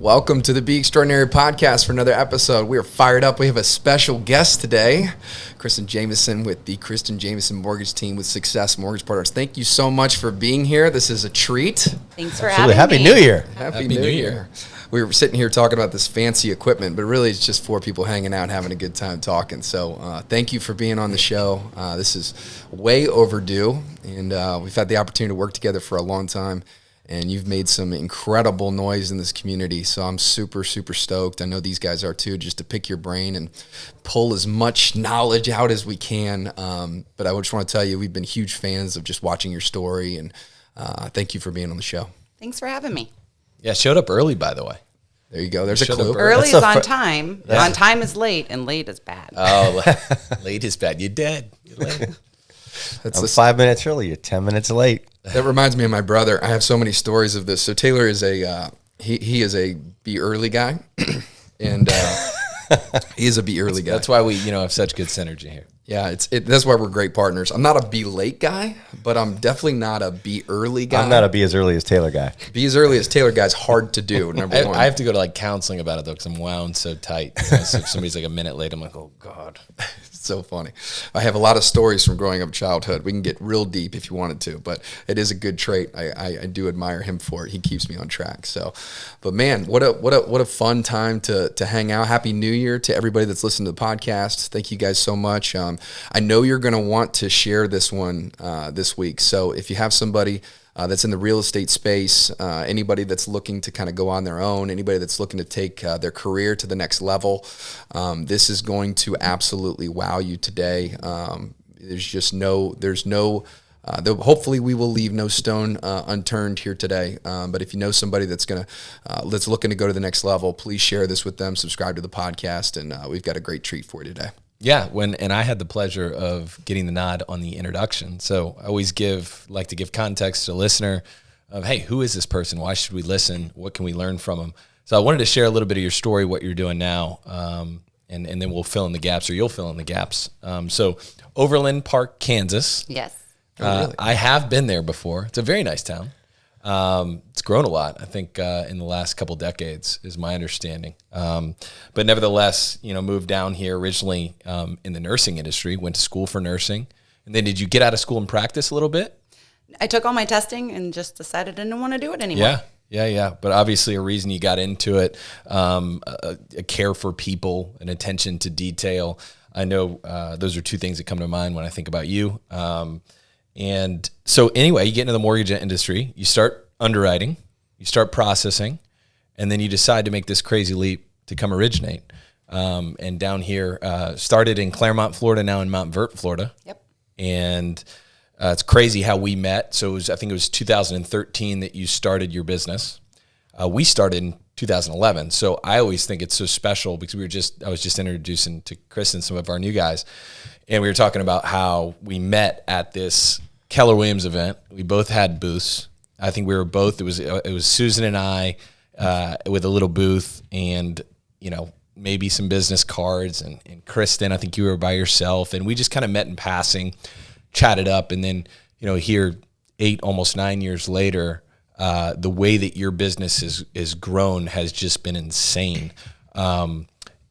Welcome to the Be Extraordinary podcast for another episode. We are fired up. We have a special guest today, Kristin Jamieson with the Kristin Jamieson Mortgage Team with Success Mortgage Partners. Thank you so much for being here. This is a treat. Thanks for having me. Happy New Year. Happy New Year. We were sitting here talking about this fancy equipment, but really it's just four people hanging out, having a good time talking. So thank you for being on the show. This is way overdue, and we've had the opportunity to work together for a long time. And you've made some incredible noise in this community, so I'm super, super stoked. I know these guys are too, just to pick your brain and pull as much knowledge out as we can. But I just want to tell you, we've been huge fans of just watching your story, and thank you for being on the show. Thanks for having me. Yeah, showed up early, by the way. There you go. There's a clue. Early is on time. Yeah. On time is late, and late is bad. Oh, late is bad. You're dead. You're late. I'm 5 minutes early. You're 10 minutes late. That reminds me of my brother. I have so many stories of this. So Taylor is he is a be early guy, and he is a be early guy. That's why we have such good synergy here. Yeah, that's why we're great partners. I'm not a be late guy, but I'm definitely not a be early guy. I'm not a be as early as Taylor guy. Be as early as Taylor guy is hard to do. Number one, I have to go to counseling about it though, because I'm wound so tight. So if somebody's a minute late, I'm like, oh God. It's so funny. I have a lot of stories from growing up childhood. We can get real deep if you wanted to, but it is a good trait. I do admire him for it. He keeps me on track. So, but man, what a fun time to hang out. Happy New Year to everybody that's listening to the podcast. Thank you guys so much. I know you're going to want to share this one this week. So if you have somebody that's in the real estate space, anybody that's looking to kind of go on their own, anybody that's looking to take their career to the next level, this is going to absolutely wow you today. Hopefully we will leave no stone unturned here today. But if you know somebody that's looking to go to the next level, please share this with them, subscribe to the podcast, and we've got a great treat for you today. Yeah, and I had the pleasure of getting the nod on the introduction. So I always like to give context to the listener of, hey, who is this person? Why should we listen? What can we learn from them? So I wanted to share a little bit of your story, what you're doing now, and then we'll fill in the gaps, or you'll fill in the gaps. So Overland Park, Kansas. Yes. Really? I have been there before. It's a very nice town. It's grown a lot, I think, in the last couple decades, is my understanding. But nevertheless, moved down here originally in the nursing industry, went to school for nursing. And then did you get out of school and practice a little bit? I took all my testing and just decided I didn't want to do it anymore. Yeah. But obviously a reason you got into it, a care for people, an attention to detail. I know those are two things that come to mind when I think about you. And so anyway, you get into the mortgage industry, you start underwriting, you start processing, and then you decide to make this crazy leap to come originate. And down here, started in Claremont, Florida, now in Mount Vert, Florida. Yep. And it's crazy how we met. So I think it was 2013 that you started your business. We started in 2011. So I always think it's so special because I was just introducing to Chris and some of our new guys. And we were talking about how we met at this Keller Williams event. We both had booths. I think we were both, it was Susan and I with a little booth and, maybe some business cards and Kristin, I think you were by yourself. And we just kind of met in passing, chatted up. And then, here 8, almost 9 years later, the way that your business is grown has just been insane.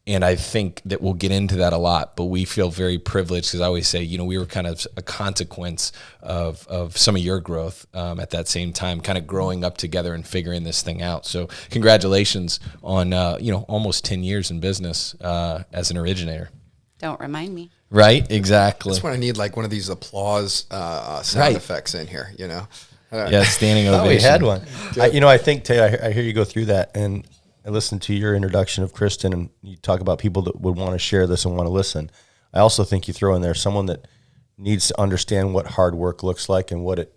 And I think that we'll get into that a lot, but we feel very privileged because I always say, we were kind of a consequence of some of your growth at that same time, kind of growing up together and figuring this thing out. So congratulations on, almost 10 years in business as an originator. Don't remind me. Right? Exactly. That's when I need one of these applause sound effects in here, Yeah, standing ovation. Oh, we had one. I think, Taylor, I hear you go through that, and I listened to your introduction of Kristin, and you talk about people that would want to share this and want to listen. I also think you throw in there someone that needs to understand what hard work looks like and what it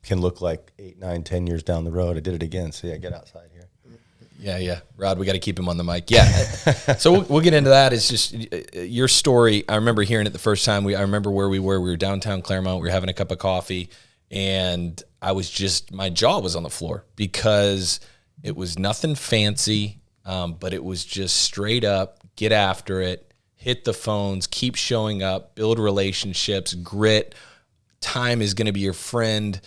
can look like 8, 9, 10 years down the road. I did it again. So yeah, get outside here. Yeah. Rod, we got to keep him on the mic. Yeah. So we'll get into that. It's just your story. I remember hearing it the first time. I remember where we were. We were downtown Claremont. We were having a cup of coffee, and my jaw was on the floor because it was nothing fancy, but it was just straight up, get after it, hit the phones, keep showing up, build relationships, grit, time is going to be your friend,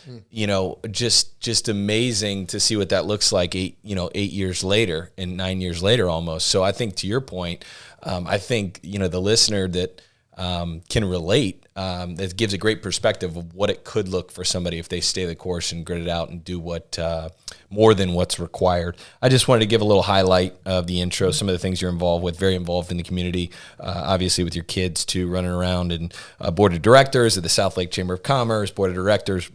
just amazing to see what that looks like 8 years later and 9 years later almost. So I think to your point, I think, the listener that can relate, that gives a great perspective of what it could look for somebody if they stay the course and grit it out and do what more than what's required. I just wanted to give a little highlight of the intro, some of the things you're involved with, very involved in the community, obviously with your kids too, running around, and board of directors of the South Lake Chamber of Commerce, board of directors,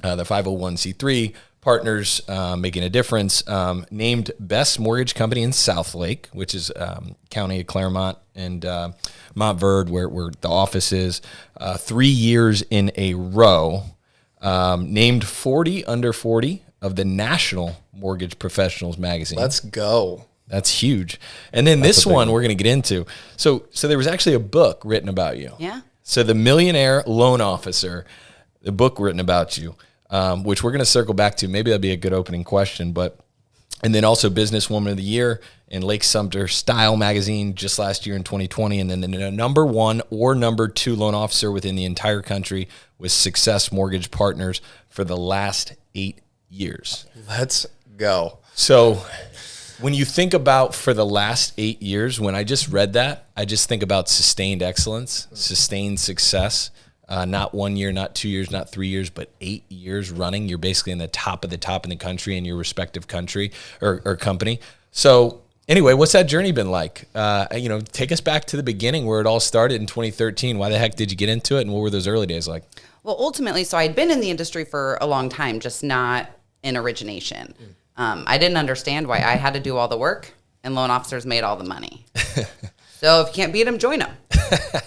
the 501c3 partners, making a difference, named best mortgage company in South Lake, which is County of Claremont and Montverde, where the office is, 3 years in a row, named 40 under 40 of the National Mortgage Professionals magazine. Let's go. That's huge. And then this one we're going to get into. So there was actually a book written about you. Yeah. So the Millionaire Loan Officer, the book written about you, which we're going to circle back to. Maybe that'd be a good opening question. And then also Businesswoman of the Year in Lake Sumter Style magazine just last year in 2020. And then the number 1 or number 2 loan officer within the entire country with Success Mortgage Partners for the last 8 years. Let's go. So when you think about for the last 8 years, when I just read that, I just think about sustained excellence, sustained success. Not 1 year, not 2 years, not 3 years, but 8 years running. You're basically in the top of the top in the country in your respective country or company. So anyway, what's that journey been like? Take us back to the beginning where it all started in 2013. Why the heck did you get into it, and what were those early days like? Well, ultimately, so I'd been in the industry for a long time, just not in origination. I didn't understand why I had to do all the work and loan officers made all the money. So if you can't beat them, join them.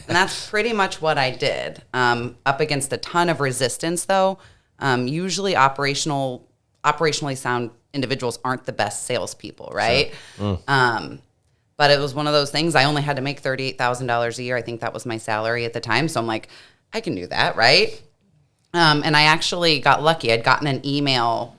And that's pretty much what I did. Up against a ton of resistance, though. Usually operationally sound individuals aren't the best salespeople, right? Sure. But it was one of those things. I only had to make $38,000 a year. I think that was my salary at the time. So I'm like, I can do that, right? And I actually got lucky. I'd gotten an email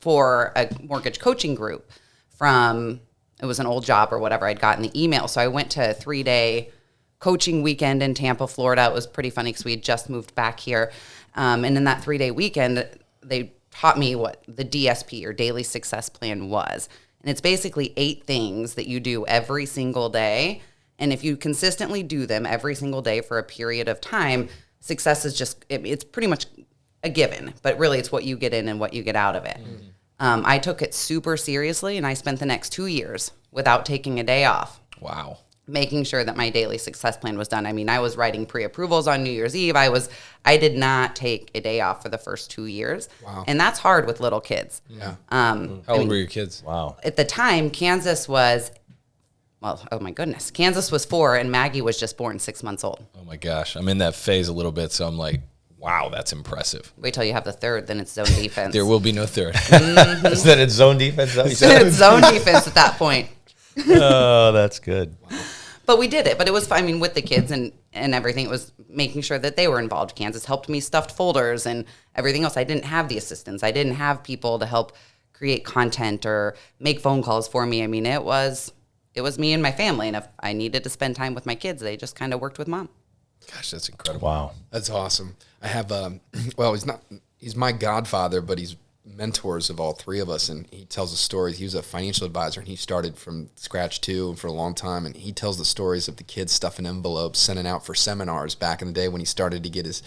for a mortgage coaching group from, it was an old job or whatever. I'd gotten the email. So I went to a 3-day coaching weekend in Tampa, Florida. It was pretty funny because we had just moved back here. And in that 3-day weekend, they taught me what the DSP or Daily Success Plan was. And it's basically 8 things that you do every single day. And if you consistently do them every single day for a period of time, success is just, it's pretty much a given. But really, it's what you get in and what you get out of it. I took it super seriously, and I spent the next 2 years without taking a day off. Wow. Making sure that my daily success plan was done. I mean, I was writing pre-approvals on New Year's Eve. I did not take a day off for the first 2 years. Wow. And that's hard with little kids. Yeah. How old were your kids? Wow. At the time, Kansas was, oh my goodness. Kansas was 4 and Maggie was just born 6 months old. Oh my gosh. I'm in that phase a little bit, so I'm like, wow, that's impressive. Wait till you have the third, then it's zone defense. There will be no third. Is that it's zone defense? It's zone defense at that point. Oh, that's good. But we did it. But it was fun. I mean, with the kids and everything, it was making sure that they were involved. Kansas helped me stuff folders and everything else. I didn't have the assistants. I didn't have people to help create content or make phone calls for me. I mean, it was me and my family. And if I needed to spend time with my kids, they just kind of worked with mom. Gosh, that's incredible. Wow. That's awesome. I have, he's my godfather, but he's mentors of all 3 of us. And he tells the stories. He was a financial advisor and he started from scratch too for a long time. And he tells the stories of the kids stuffing envelopes, sending out for seminars back in the day when he started to get his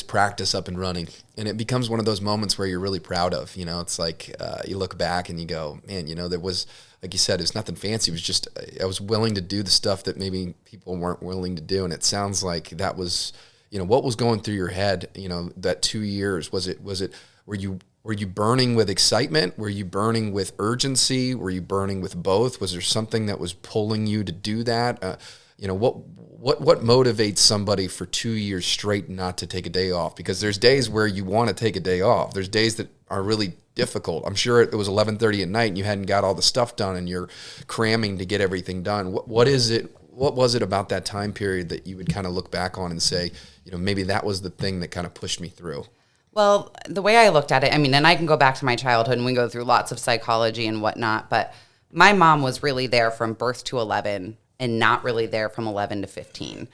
practice up and running. And it becomes one of those moments where you're really proud of, it's like, you look back and you go, man, there was, like you said, it's nothing fancy. It was just, I was willing to do the stuff that maybe people weren't willing to do. And it sounds like that was, what was going through your head, that 2 years, were you burning with excitement? Were you burning with urgency? Were you burning with both? Was there something that was pulling you to do that? What motivates somebody for 2 years straight not to take a day off? Because there's days where you want to take a day off. There's days that are really difficult. I'm sure it was 11:30 at night and you hadn't got all the stuff done and you're cramming to get everything done. What is it? What was it about that time period that you would kind of look back on and say, maybe that was the thing that kind of pushed me through? Well, the way I looked at it, I mean, and I can go back to my childhood and we go through lots of psychology and whatnot, but my mom was really there from birth to 11 and not really there from 11 to 15.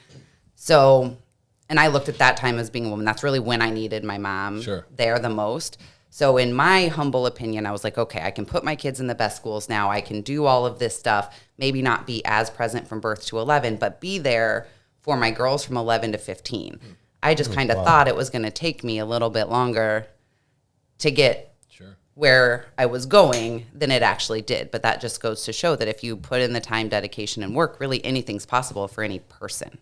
So and I looked at that time as being a woman. That's really when I needed my mom there the most. So in my humble opinion, I was like, okay, I can put my kids in the best schools now. I can do all of this stuff, maybe not be as present from birth to 11, but be there for my girls from 11 to 15. I just kind of thought it was going to take me a little bit longer to get where I was going than it actually did. But that just goes to show that if you put in the time, dedication, and work, really anything's possible for any person.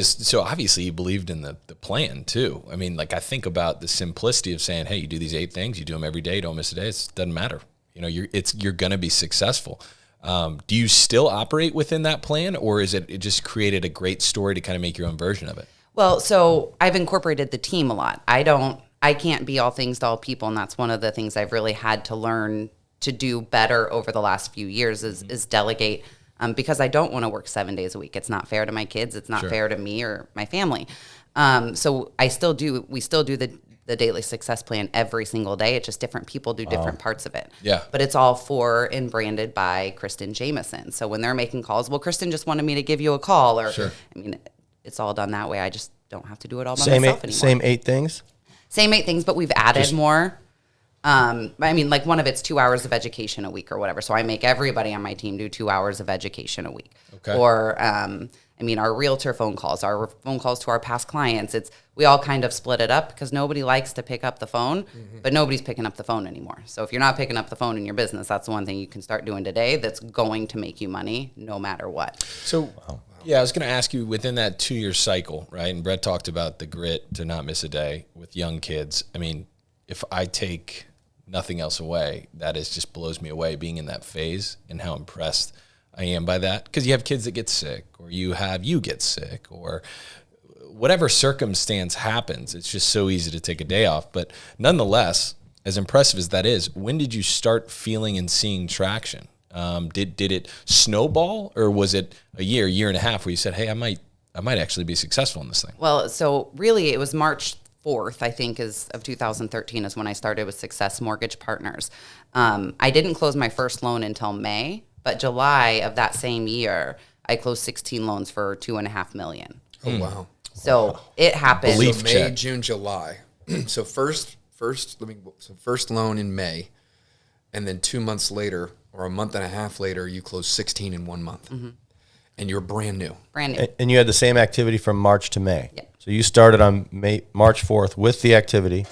So obviously you believed in the plan too. I mean, like I think about the simplicity of saying, hey, you do these 8 things, you do them every day, don't miss a day. It doesn't matter. You know, you're going to be successful. Do you still operate within that plan, or is it just created a great story to kind of make your own version of it? Well, so I've incorporated the team a lot. I can't be all things to all people. And that's one of the things I've really had to learn to do better over the last few years is delegate. Because I don't want to work 7 days a week. It's not fair to my kids. It's not fair to me or my family. So we still do the daily success plan every single day. It's just different people do different parts of it. Yeah. But it's all for and branded by Kristin Jamieson. So when they're making calls, well, Kristin just wanted me to give you a call. Or, I mean, it's all done that way. I just don't have to do it all by myself anymore. Same 8 things? Same 8 things, but we've added more. I mean, like one of it's 2 hours of education a week or whatever. So I make everybody on my team do 2 hours of education a week. Okay. Or, I mean, our realtor phone calls, our phone calls to our past clients. We all kind of split it up because nobody likes to pick up the phone, but nobody's picking up the phone anymore. So if you're not picking up the phone in your business, that's the one thing you can start doing today that's going to make you money no matter what. So, yeah, I was going to ask you within that 2-year cycle, right? And Brett talked about the grit to not miss a day with young kids. I mean, if I take nothing else away, that is just blows me away being in that phase and how impressed I am by that. Because you have kids that get sick, or you get sick, or whatever circumstance happens, it's just so easy to take a day off. But nonetheless, as impressive as that is, when did you start feeling and seeing traction? Did it snowball, or was it a year and a half where you said, hey, I might actually be successful in this thing? Well, so really it was March 4th, I think, of 2013 is when I started with Success Mortgage Partners. I didn't close my first loan until May, but July of that same year, I closed 16 loans for $2.5 million. Oh, wow. So it happened. Belief So May, check. June, July. So first loan in May, and then 2 months later, or a month and a half later, you closed 16 in 1 month. And you're brand new. Brand new. And you had the same activity from March to May. Yep. So you started on March 4th with the activity,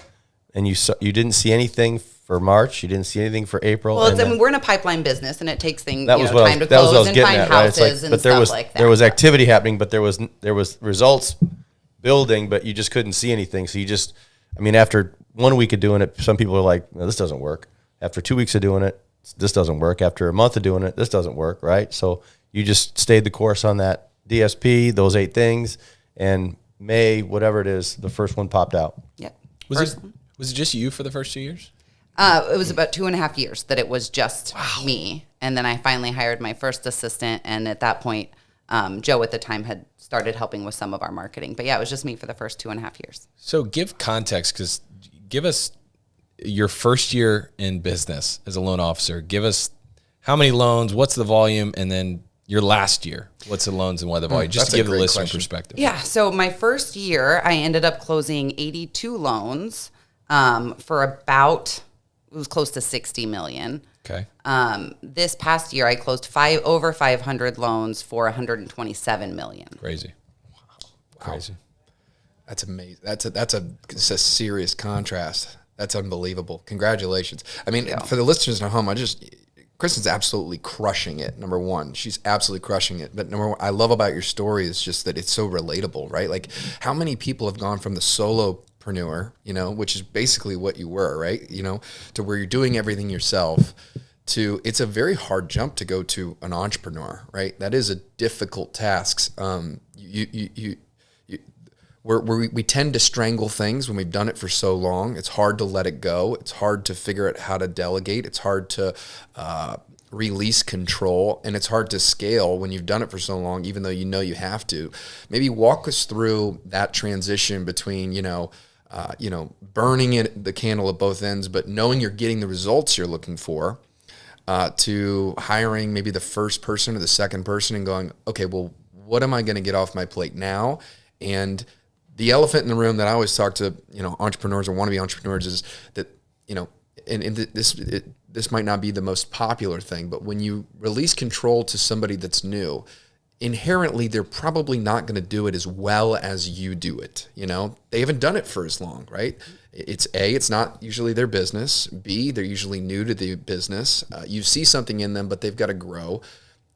and you didn't see anything for March. You didn't see anything for April. Well, I mean, we're in a pipeline business, and it takes things that was what time to that was what I close was and getting find at, right? It's houses like, and stuff like that. There was activity happening, but there was results building, but you just couldn't see anything. So after 1 week of doing it, some people are like, no, this doesn't work. After 2 weeks of doing it, this doesn't work. After a month of doing it, this doesn't work, right? So you just stayed the course on that DSP, those 8 things, and May, whatever it is, the first one popped out. Yep. Was it just you for the first 2 years? It was about 2.5 years that it was just me. And then I finally hired my first assistant. And at that point, Joe at the time had started helping with some of our marketing. But yeah, it was just me for the first 2.5 years. So give context, because give us your first year in business as a loan officer. Give us how many loans, what's the volume, and then your last year, what's the loans and what the volume, just to give the listener perspective. Yeah, so my first year, I ended up closing 82 loans for about, it was close to 60 million. Okay. This past year, I closed over 500 loans for 127 million. Crazy. Wow. Crazy. That's amazing. It's a serious contrast. That's unbelievable. Congratulations. I mean, for the listeners at home, Kristin's absolutely crushing it. Number one, she's absolutely crushing it. But number one, I love about your story is just that it's so relatable, right? Like, how many people have gone from the solopreneur, which is basically what you were, right? To where you're doing everything yourself. It's a very hard jump to go to an entrepreneur, right? That is a difficult task. We tend to strangle things when we've done it for so long. It's hard to let it go. It's hard to figure out how to delegate. It's hard to release control, and it's hard to scale when you've done it for so long, even though you have to. Maybe walk us through that transition between, burning the candle at both ends, but knowing you're getting the results you're looking for, to hiring maybe the first person or the second person and going, okay, well, what am I going to get off my plate now? And the elephant in the room that I always talk to, entrepreneurs or wannabe entrepreneurs is that, and this might not be the most popular thing, but when you release control to somebody that's new, inherently they're probably not going to do it as well as you do it. They haven't done it for as long, right? It's not usually their business. B, they're usually new to the business. You see something in them, but they've got to grow.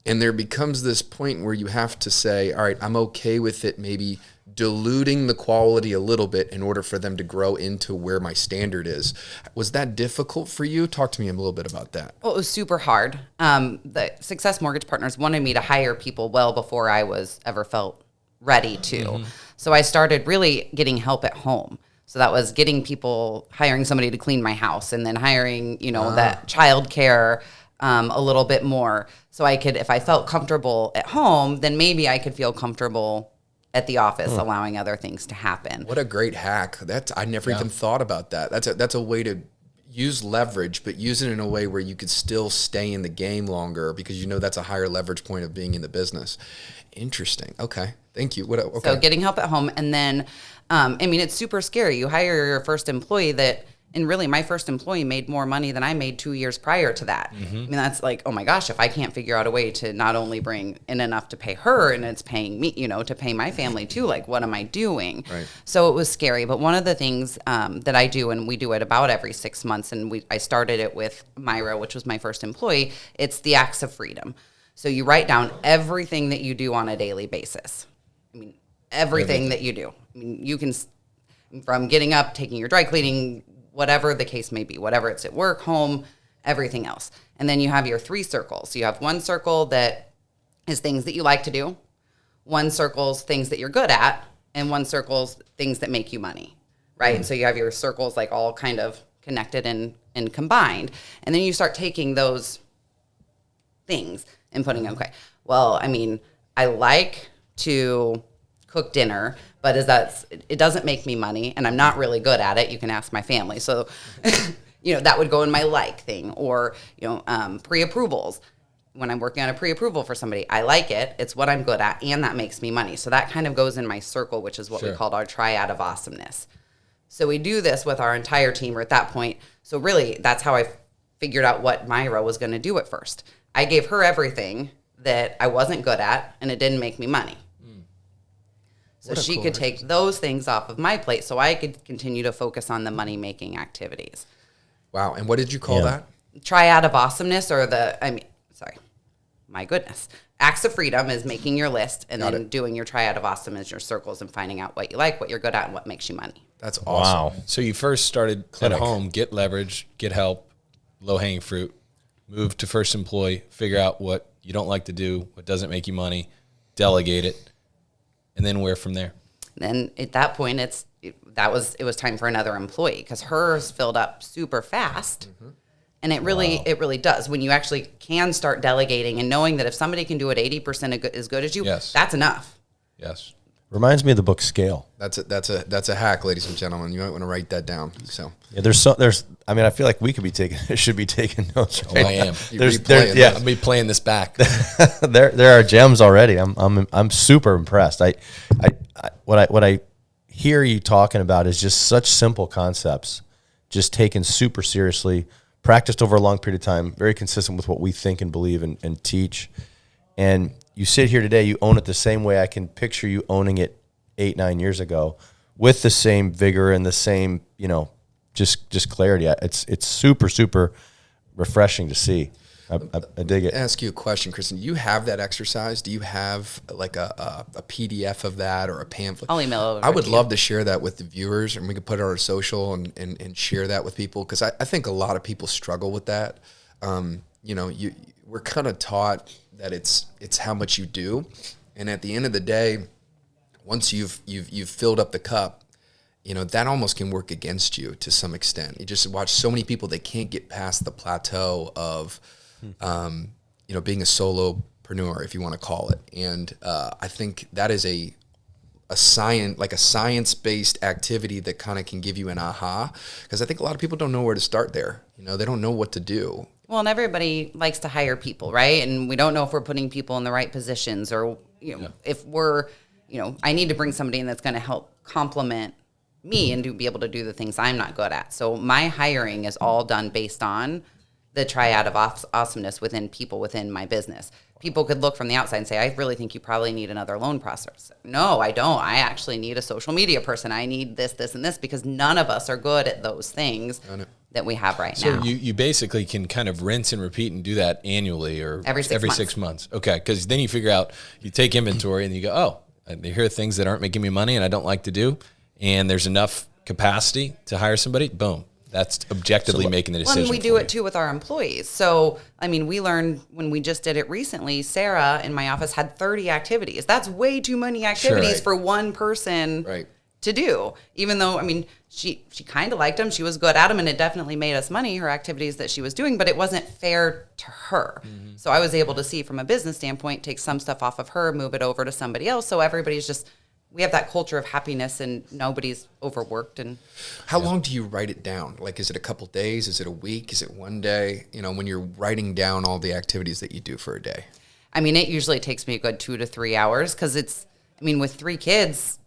And there becomes this point where you have to say, all right, I'm okay with it maybe diluting the quality a little bit in order for them to grow into where my standard is. Was that difficult for you? Talk to me a little bit about that. Well, it was super hard. The Success Mortgage Partners wanted me to hire people well before I was ever felt ready to. Mm-hmm. So I started really getting help at home. So that was getting people, hiring somebody to clean my house, and then hiring, that childcare a little bit more. So I could, if I felt comfortable at home, then maybe I could feel comfortable at the office, allowing other things to happen. What a great hack. I never even thought about that. That's a way to use leverage, but use it in a way where you could still stay in the game longer, because that's a higher leverage point of being in the business. Interesting. Okay. Thank you. Okay. So getting help at home. And then, it's super scary. You hire your first employee and really my first employee made more money than I made 2 years prior to that. Mm-hmm. That's like, oh my gosh, if I can't figure out a way to not only bring in enough to pay her and it's paying me, to pay my family too, like what am I doing? Right. So it was scary. But one of the things that I do, and we do it about every 6 months, and I started it with Myra, which was my first employee, it's the acts of freedom. So you write down everything that you do on a daily basis. Everything that you do. You can, from getting up, taking your dry cleaning, whatever the case may be, whatever it's at work, home, everything else. And then you have your 3 circles. You have one circle that is things that you like to do, one circle's things that you're good at, and one circle's things that make you money, right? Mm-hmm. And so you have your circles like all kind of connected and combined. And then you start taking those things and putting, okay, well, I like to cook dinner, but it doesn't make me money, and I'm not really good at it. You can ask my family. So, that would go in my like thing, or, pre-approvals. When I'm working on a pre-approval for somebody, I like it. It's what I'm good at, and that makes me money. So that kind of goes in my circle, which is what we called our triad of awesomeness. So we do this with our entire team, or at that point. So really, that's how I figured out what Myra was going to do at first. I gave her everything that I wasn't good at, and it didn't make me money. So she could take those things off of my plate, so I could continue to focus on the money-making activities. Wow. And what did you call that? Triad of awesomeness, or my goodness. Acts of freedom is making your list, and then doing your triad of awesomeness, your circles, and finding out what you like, what you're good at, and what makes you money. That's awesome. Wow. So you first started at home, get leverage, get help, low-hanging fruit, move to first employee, figure out what you don't like to do, what doesn't make you money, delegate it. And then where from there? Then at that point, it was time for another employee, because hers filled up super fast. Mm-hmm. And it really does. When you actually can start delegating and knowing that if somebody can do it 80% as good as you, that's enough. Yes. Reminds me of the book Scale. That's a hack, ladies and gentlemen. You might want to write that down. So I feel like we could be should be taking notes. Right? Oh, I am. I'll be playing this back. there are gems already. I'm super impressed. What I hear you talking about is just such simple concepts, just taken super seriously, practiced over a long period of time, very consistent with what we think and believe and teach. And you sit here today, you own it the same way I can picture you owning it 8-9 years ago, with the same vigor and the same, just clarity. It's super, super refreshing to see. I dig it. Ask you a question, Kristin. Do you have that exercise? Do you have like a PDF of that, or a pamphlet? I'll email it over. I would love to share that with the viewers, and we could put it on our social and share that with people, because I think a lot of people struggle with that. We're kind of taught that it's how much you do, and at the end of the day, once you've filled up the cup, that almost can work against you to some extent. You just watch so many people that can't get past the plateau of being a solopreneur, if you want to call it. And I think that is a science-based activity that kind of can give you an aha, because I think a lot of people don't know where to start there. They don't know what to do. Well, and everybody likes to hire people, right? And we don't know if we're putting people in the right positions, or if we're I need to bring somebody in that's going to help complement me and be able to do the things I'm not good at. So my hiring is all done based on the triad of awesomeness within people within my business. People could look from the outside and say, I really think you probably need another loan processor. No, I don't. I actually need a social media person. I need this, this, and this, because none of us are good at those things that we have right now. So you basically can kind of rinse and repeat and do that annually or every 6 months. Okay, because then you figure out, you take inventory and you go, oh, here are things that aren't making me money and I don't like to do, and there's enough capacity to hire somebody. Boom. That's objectively making the decision. Well, and we do it too with our employees. So, I mean, we learned when we just did it recently, Sarah in my office had 30 activities. That's way too many activities for one person to do. Even though, I mean, she kind of liked them. She was good at them, and it definitely made us money, her activities that she was doing, but it wasn't fair to her. Mm-hmm. So I was able to see from a business standpoint, take some stuff off of her, move it over to somebody else. So everybody's just... we have that culture of happiness and nobody's overworked. And how long do you write it down? Like, is it a couple days? Is it a week? Is it one day? When you're writing down all the activities that you do for a day. I mean, it usually takes me a good 2 to 3 hours because with 3 kids,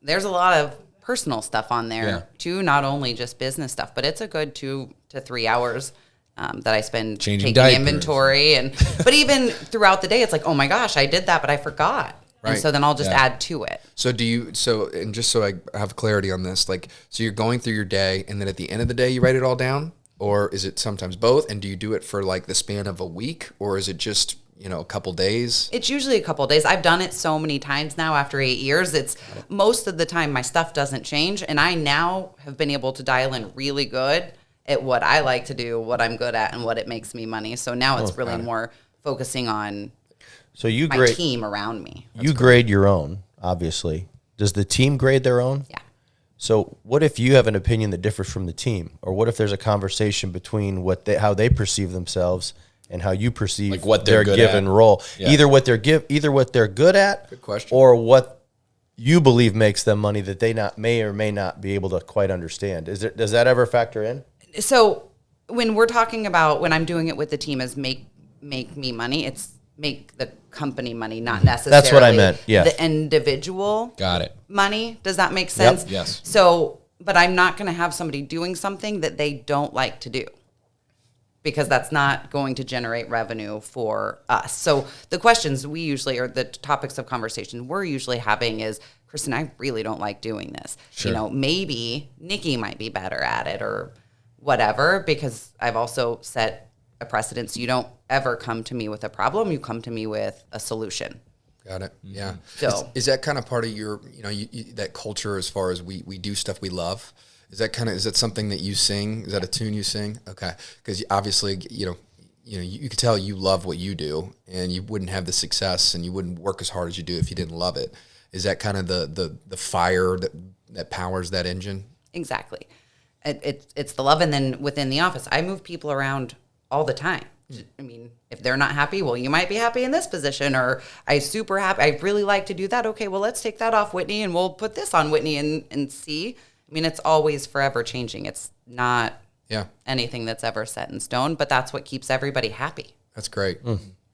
there's a lot of personal stuff on there too, not only just business stuff, but it's a good 2 to 3 hours that I spend changing taking diapers. Inventory. But even throughout the day, it's like, oh my gosh, I did that, but I forgot. Right. And so then I'll just add to it. So and just so I have clarity on this, so you're going through your day and then at the end of the day you write it all down, or is it sometimes both? And do you do it for the span of a week, or is it just, a couple days? It's usually a couple of days. I've done it so many times now after 8 years. It's most of the time my stuff doesn't change. And I now have been able to dial in really good at what I like to do, what I'm good at, and what it makes me money. So now it's really more focusing on my team around me. You grade your own, obviously. Does the team grade their own? Yeah. So what if you have an opinion that differs from the team? Or what if there's a conversation between how they perceive themselves and how you perceive what their given role? Yeah. Either what they're good at, good question, or what you believe makes them money that they may or may not be able to quite understand. Does that ever factor in? So when we're talking about when I'm doing it with the team as make me money, it's make the company money, not necessarily that's what I meant. Yeah. The individual money. Does that make sense? Yep. Yes. So, but I'm not going to have somebody doing something that they don't like to do, because that's not going to generate revenue for us. So the questions we usually, or the topics of conversation we're usually having is, Kristin, I really don't like doing this. Sure. Maybe Nikki might be better at it or whatever, because I've also set a precedence. You don't ever come to me with a problem. You come to me with a solution. Got it. Yeah. So is that kind of part of your, that culture as far as we do stuff we love? Is that something that you sing? Is that a tune you sing? Okay. Because obviously, you could tell you love what you do, and you wouldn't have the success and you wouldn't work as hard as you do if you didn't love it. Is that kind of the fire that powers that engine? Exactly. It's the love. And then within the office, I move people around all the time. I mean, if they're not happy, well, you might be happy in this position, or I'm super happy. I really like to do that. Okay, well, let's take that off Whitney and we'll put this on Whitney and see. I mean, it's always forever changing. It's not anything that's ever set in stone, but that's what keeps everybody happy. That's great.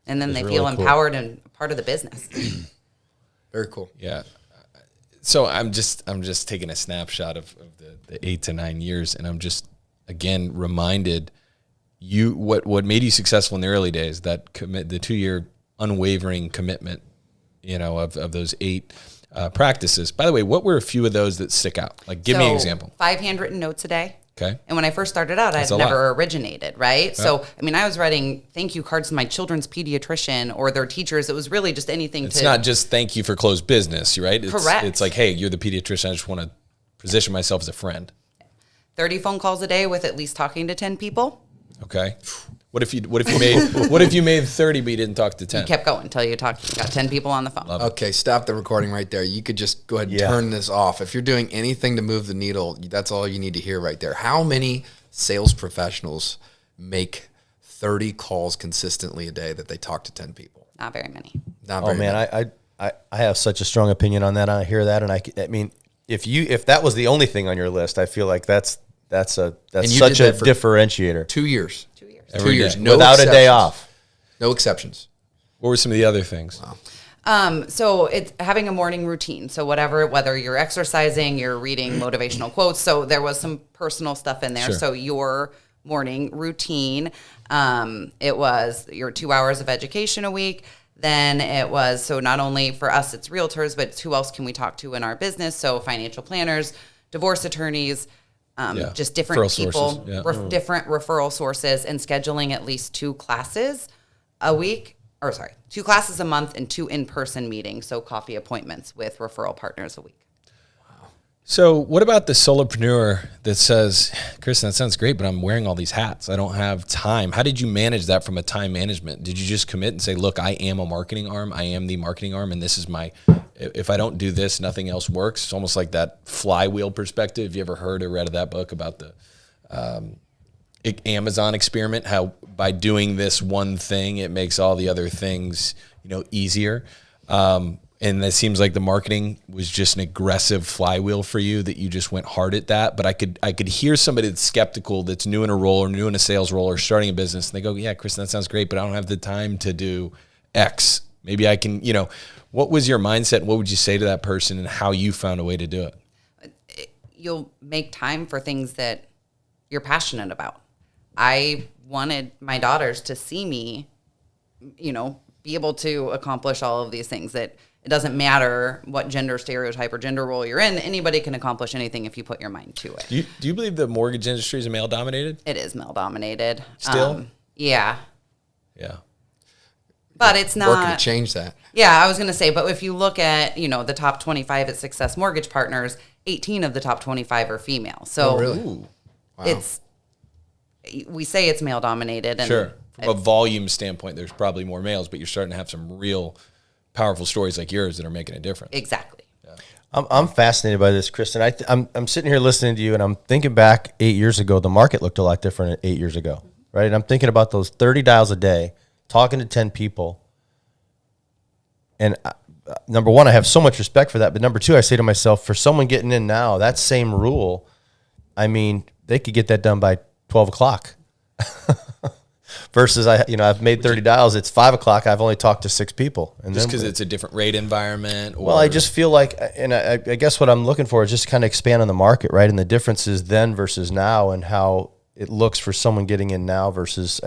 And then they feel empowered and part of the business. Very cool. Yeah. So I'm just taking a snapshot of the 8 to 9 years, and I'm just, again, reminded what made you successful in the early days, the 2-year unwavering commitment, of those 8 practices. By the way, what were a few of those that stick out? Give me an example. 5 handwritten notes a day. Okay. And when I first started out, I'd never originated, right? Yep. So, I mean, I was writing thank you cards to my children's pediatrician or their teachers. It was really just anything. It's not just thank you for closed business, right? Correct. It's like, hey, you're the pediatrician. I just want to position myself as a friend. 30 phone calls a day with at least talking to 10 people. Okay. What if you made 30 but you didn't talk to 10? You kept going until you got 10 people on the phone. Okay, stop the recording right there. You could just go ahead and turn this off. If you're doing anything to move the needle, that's all you need to hear right there. How many sales professionals make 30 calls consistently a day that they talk to 10 people? Not very many. Not very many. I have such a strong opinion on that. I hear that, and I mean, if that was the only thing on your list, I feel like that's such a differentiator. 2 years. 2 years. Every 2 years. No without exceptions. A day off. No exceptions. What were some of the other things? So it's having a morning routine. So whether you're exercising, you're reading motivational quotes. So there was some personal stuff in there. Sure. So your morning routine, it was your 2 hours of education a week. Then it was, so not only for us, it's realtors, but who else can we talk to in our business? So financial planners, divorce attorneys, just different Referral people, sources, different referral sources, and scheduling at least 2 classes a week. 2 classes a month and 2 in-person meetings, so coffee appointments with referral partners a week. So what about the solopreneur that says, Kristin, that sounds great, but I'm wearing all these hats. I don't have time. How did you manage that from a time management? Did you just commit and say, look, I am a marketing arm. I am the marketing arm, and this is if I don't do this, nothing else works. It's almost like that flywheel perspective. Have you ever heard or read of that book about the Amazon experiment, how by doing this one thing, it makes all the other things, easier. And it seems like the marketing was just an aggressive flywheel for you, that you just went hard at that. But I could hear somebody that's skeptical, that's new in a role or new in a sales role or starting a business, and they go, yeah, Kristin, that sounds great, but I don't have the time to do X. Maybe I can, what was your mindset? What would you say to that person, and how you found a way to do it? You'll make time for things that you're passionate about. I wanted my daughters to see me, be able to accomplish all of these things, that it doesn't matter what gender stereotype or gender role you're in. Anybody can accomplish anything if you put your mind to it. Do you believe the mortgage industry is male dominated? It is male dominated. Still? Yeah. Yeah. But it's not working to change that. Yeah, I was going to say, but if you look at, the top 25 at Success Mortgage Partners, 18 of the top 25 are female. So really? Wow. We say it's male dominated. And sure. From a volume standpoint, there's probably more males, but you're starting to have some real powerful stories like yours that are making a difference. Exactly. Yeah. I'm fascinated by this, Kristin. I'm sitting here listening to you, and I'm thinking back 8 years ago. The market looked a lot different 8 years ago, right? And I'm thinking about those 30 dials a day, talking to 10 people. And number one, I have so much respect for that. But number two, I say to myself, for someone getting in now, that same rule, they could get that done by 12 o'clock. Versus I've made 30 dials. It's 5 o'clock. I've only talked to 6 people. And just because it's a different rate environment? Or? Well, I just feel like, and I guess what I'm looking for is just kind of expand on the market, right? And the differences then versus now, and how it looks for someone getting in now versus,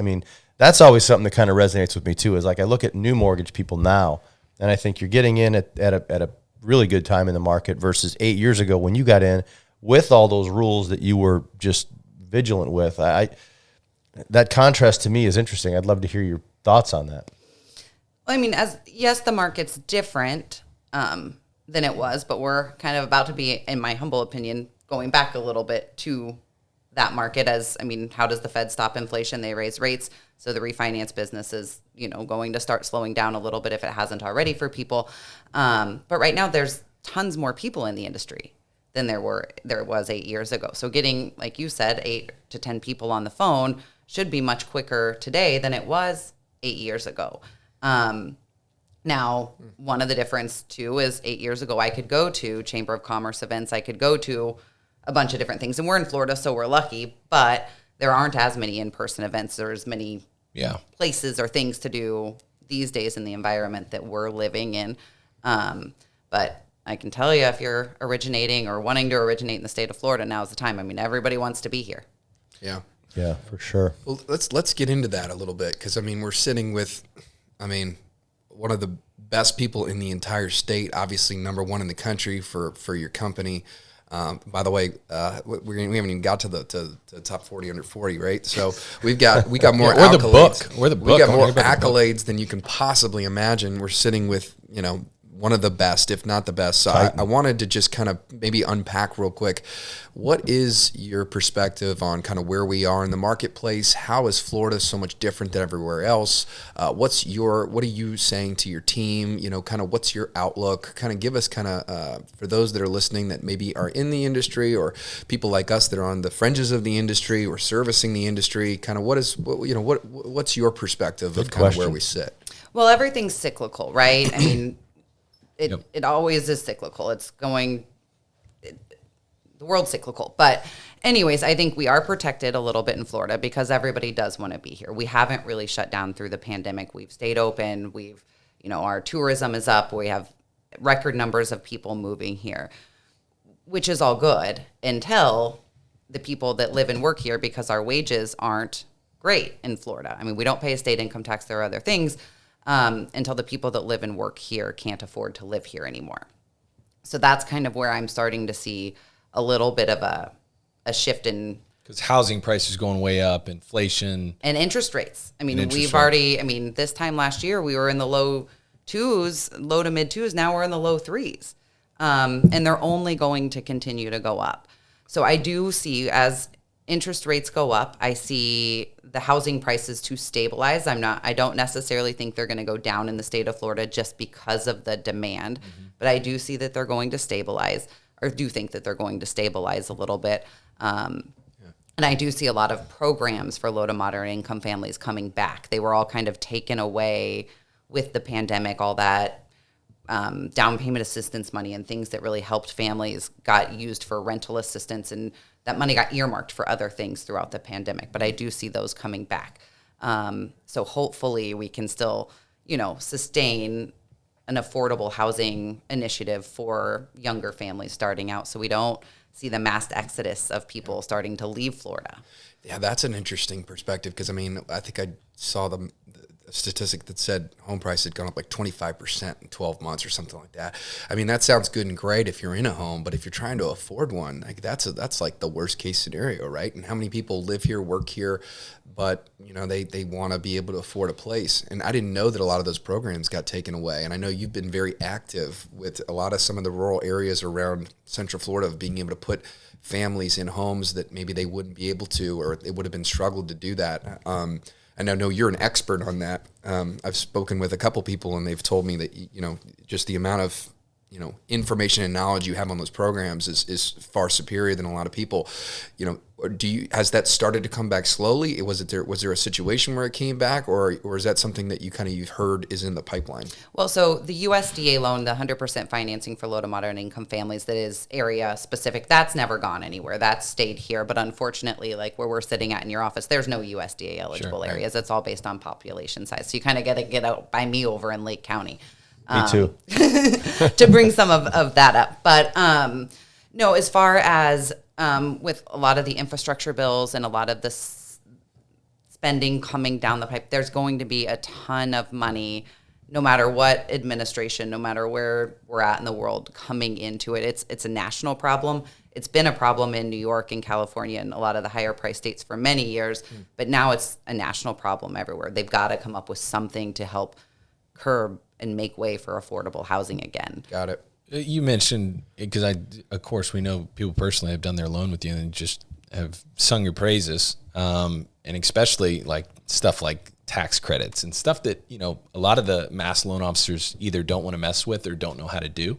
that's always something that kind of resonates with me too, is like I look at new mortgage people now, and I think you're getting in at a really good time in the market versus 8 years ago when you got in with all those rules that you were just vigilant with. That contrast to me is interesting. I'd love to hear your thoughts on that. Well, yes, the market's different than it was, but we're kind of about to be, in my humble opinion, going back a little bit to that market. How does the Fed stop inflation? They raise rates. So the refinance business is, going to start slowing down a little bit if it hasn't already for people. But right now there's tons more people in the industry than there was 8 years ago. So getting, like you said, 8 to 10 people on the phone should be much quicker today than it was 8 years ago. Now, one of the difference too is 8 years ago, I could go to Chamber of Commerce events. I could go to a bunch of different things. And we're in Florida, so we're lucky, but there aren't as many in-person events. There's many places or things to do these days in the environment that we're living in. But I can tell you, if you're originating or wanting to originate in the state of Florida, now's the time. Everybody wants to be here. Yeah. Yeah, for sure. Well, let's get into that a little bit, because we're sitting with, one of the best people in the entire state, obviously number one in the country for your company. By the way, we haven't even got to the top 40 under 40, right? So we got more accolades. We're the book. We got more accolades than you can possibly imagine. We're sitting with one of the best, if not the best. So I wanted to just kind of maybe unpack real quick. What is your perspective on kind of where we are in the marketplace? How is Florida so much different than everywhere else? What are you saying to your team? Kind of what's your outlook? Kind of give us for those that are listening that maybe are in the industry, or people like us that are on the fringes of the industry or servicing the industry. Kind of what's your perspective of kind of where we sit? Well, everything's cyclical, right? It always is cyclical. The world's cyclical. But anyways, I think we are protected a little bit in Florida because everybody does want to be here. We haven't really shut down through the pandemic. We've stayed open. We've, our tourism is up. We have record numbers of people moving here, which is all good until the people that live and work here, because our wages aren't great in Florida. I mean, we don't pay a state income tax. There are other things until the people that live and work here can't afford to live here anymore. So that's kind of where I'm starting to see a little bit of a shift in. Because housing prices going way up, inflation. And interest rates. I mean, this time last year, we were in the low to mid twos. Now we're in the low threes. And they're only going to continue to go up. So I do see, as interest rates go up, I see the housing prices to stabilize. I don't necessarily think they're going to go down in the state of Florida just because of the demand, but I do see that they're going to stabilize, or do think that they're going to stabilize a little bit. And I do see a lot of programs for low to moderate income families coming back. They were all kind of taken away with the pandemic, all that down payment assistance money and things that really helped families got used for rental assistance, and that money got earmarked for other things throughout the pandemic. But I do see those coming back. So hopefully we can still, sustain an affordable housing initiative for younger families starting out, so we don't see the mass exodus of people starting to leave Florida. Yeah, that's an interesting perspective, because I think I saw the statistic that said home price had gone up like 25% in 12 months or something like that. I mean, that sounds good and great if you're in a home, but if you're trying to afford one, like that's like the worst case scenario, right? And how many people live here, work here, but they want to be able to afford a place. And I didn't know that a lot of those programs got taken away. And I know you've been very active with a lot of some of the rural areas around Central Florida of being able to put families in homes that maybe they wouldn't be able to, or it would have been struggled to do that. And I know you're an expert on that. I've spoken with a couple people, and they've told me that, just the amount of, information and knowledge you have on those programs is far superior than a lot of people. Has that started to come back slowly? Was there a situation where it came back, or is that something that you've heard is in the pipeline? Well, so the USDA loan, the 100% financing for low to moderate income families, that is area specific, that's never gone anywhere. That's stayed here. But unfortunately, like where we're sitting at in your office, there's no USDA eligible areas. It's all based on population size. So you kind of got to get out by me over in Lake County. Me too. To bring some of that up. But no, as far as with a lot of the infrastructure bills and a lot of the spending coming down the pipe, there's going to be a ton of money, no matter what administration, no matter where we're at in the world, coming into it. It's a national problem. It's been a problem in New York and California and a lot of the higher price states for many years, but now it's a national problem everywhere. They've got to come up with something to help curb and make way for affordable housing again. Got it. You mentioned, because of course, we know people personally have done their loan with you and just have sung your praises, and especially like stuff like tax credits and stuff that, a lot of the mass loan officers either don't want to mess with or don't know how to do.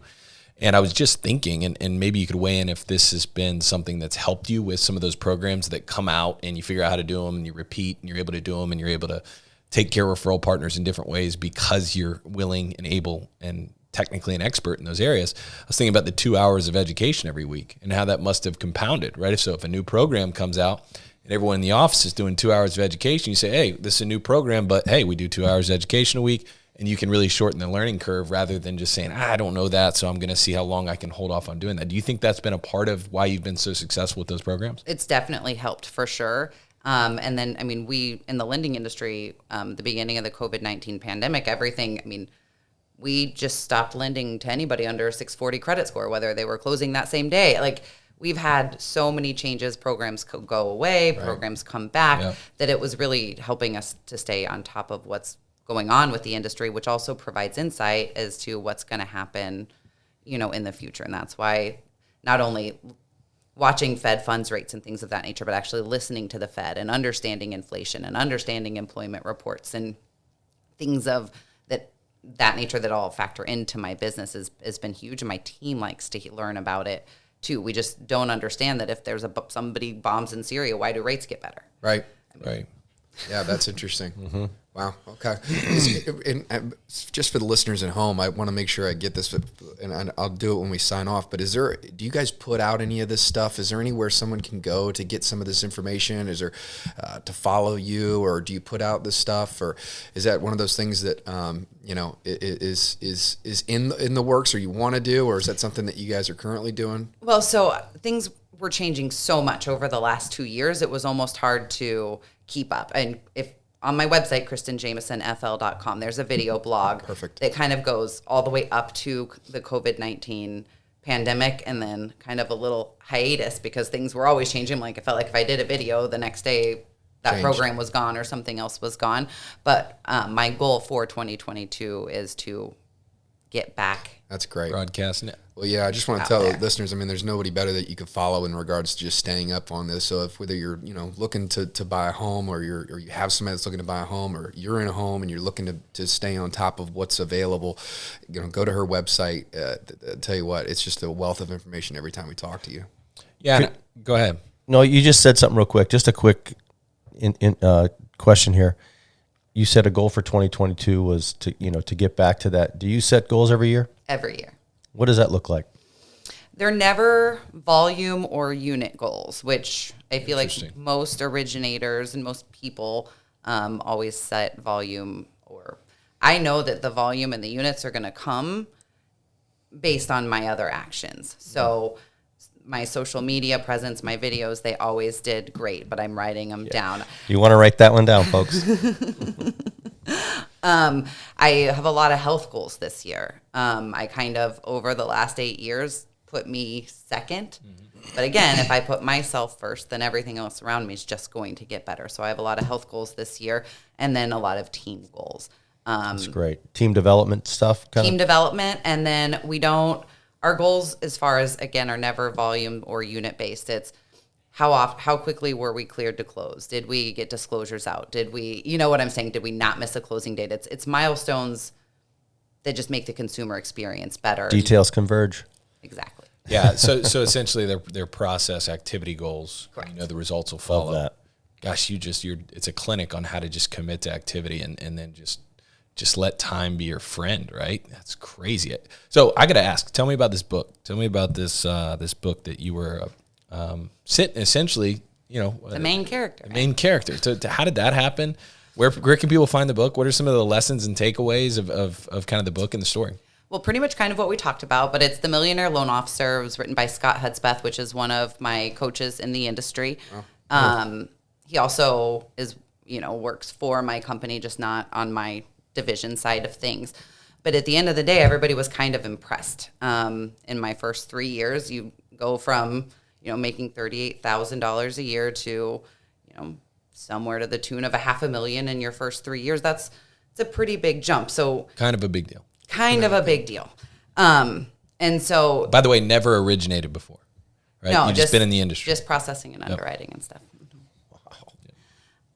And I was just thinking, and maybe you could weigh in if this has been something that's helped you with some of those programs that come out and you figure out how to do them and you repeat and you're able to do them and you're able to take care of referral partners in different ways because you're willing and able and technically an expert in those areas. I was thinking about the 2 hours of education every week and how that must have compounded, right? If a new program comes out and everyone in the office is doing 2 hours of education, you say, hey, this is a new program, but hey, we do 2 hours of education a week, and you can really shorten the learning curve rather than just saying, I don't know that, so I'm going to see how long I can hold off on doing that. Do you think that's been a part of why you've been so successful with those programs? It's definitely helped for sure. And then, we, in the lending industry, the beginning of the COVID-19 pandemic, we just stopped lending to anybody under a 640 credit score, whether they were closing that same day. Like, we've had so many changes, programs go away, programs come back, that it was really helping us to stay on top of what's going on with the industry, which also provides insight as to what's going to happen, in the future. And that's why not only watching Fed funds rates and things of that nature, but actually listening to the Fed and understanding inflation and understanding employment reports and things of that nature that all factor into my business has been huge. And my team likes to learn about it too. We just don't understand that if there's somebody bombs in Syria, why do rates get better? Right. Yeah, that's interesting. Wow. Okay. And just for the listeners at home, I want to make sure I get this, and I'll do it when we sign off. But do you guys put out any of this stuff? Is there anywhere someone can go to get some of this information? Is there to follow you, or do you put out this stuff, or is that one of those things that is in the works, or you want to do, or is that something that you guys are currently doing? Well, so things were changing so much over the last 2 years. It was almost hard to keep up. And if on my website, KristinJamiesonFL.com, there's a video blog that kind of goes all the way up to the COVID-19 pandemic, and then kind of a little hiatus because things were always changing. Like, I felt like if I did a video, the next day that program was gone or something else was gone. But my goal for 2022 is to get back. That's great. Broadcasting it. Well, yeah, I just want to tell the listeners, I mean, there's nobody better that you could follow in regards to just staying up on this. So whether you're, looking to buy a home, or you have somebody that's looking to buy a home, or you're in a home and you're looking to stay on top of what's available, go to her website. Tell you what, it's just a wealth of information every time we talk to you. Yeah. Go ahead. No, you just said something real quick. Just a quick question here. You said a goal for 2022 was to get back to that. Do you set goals every year? Every year. What does that look like? They're never volume or unit goals, which I feel like most originators and most people always set volume, or I know that the volume and the units are going to come based on my other actions. So my social media presence, my videos, they always did great, but I'm writing them down. You want to write that one down, folks. I have a lot of health goals this year. I kind of, over the last 8 years, put me second. But again, if I put myself first, then everything else around me is just going to get better. So I have a lot of health goals this year, and then a lot of team goals. That's great. Team development stuff? Team development, and then our goals, as far as, again, are never volume or unit based. It's how quickly were we cleared to close? Did we get disclosures out? Did we, you know what I'm saying? Did we not miss a closing date? It's milestones that just make the consumer experience better. Details converge. Exactly. Yeah. So essentially they're process activity goals. Correct. The results will follow. Love that. Gosh, it's a clinic on how to just commit to activity and then just let time be your friend, right? That's crazy. So I got to ask, tell me about this book. Tell me about this book that you were essentially, the main character. The main character. So how did that happen? Where can people find the book? What are some of the lessons and takeaways of kind of the book and the story? Well, pretty much kind of what we talked about, but it's The Millionaire Loan Officer. It was written by Scott Hudspeth, which is one of my coaches in the industry. He also works for my company, just not on my division side of things. But at the end of the day, everybody was kind of impressed. In my first 3 years, you go from making $38,000 a year to somewhere to the tune of $500,000 in your first 3 years. It's a pretty big jump. So kind of a big deal. Kind of a big deal. And so, by the way, never originated before, right? No, You've just been in the industry, just processing and underwriting and stuff.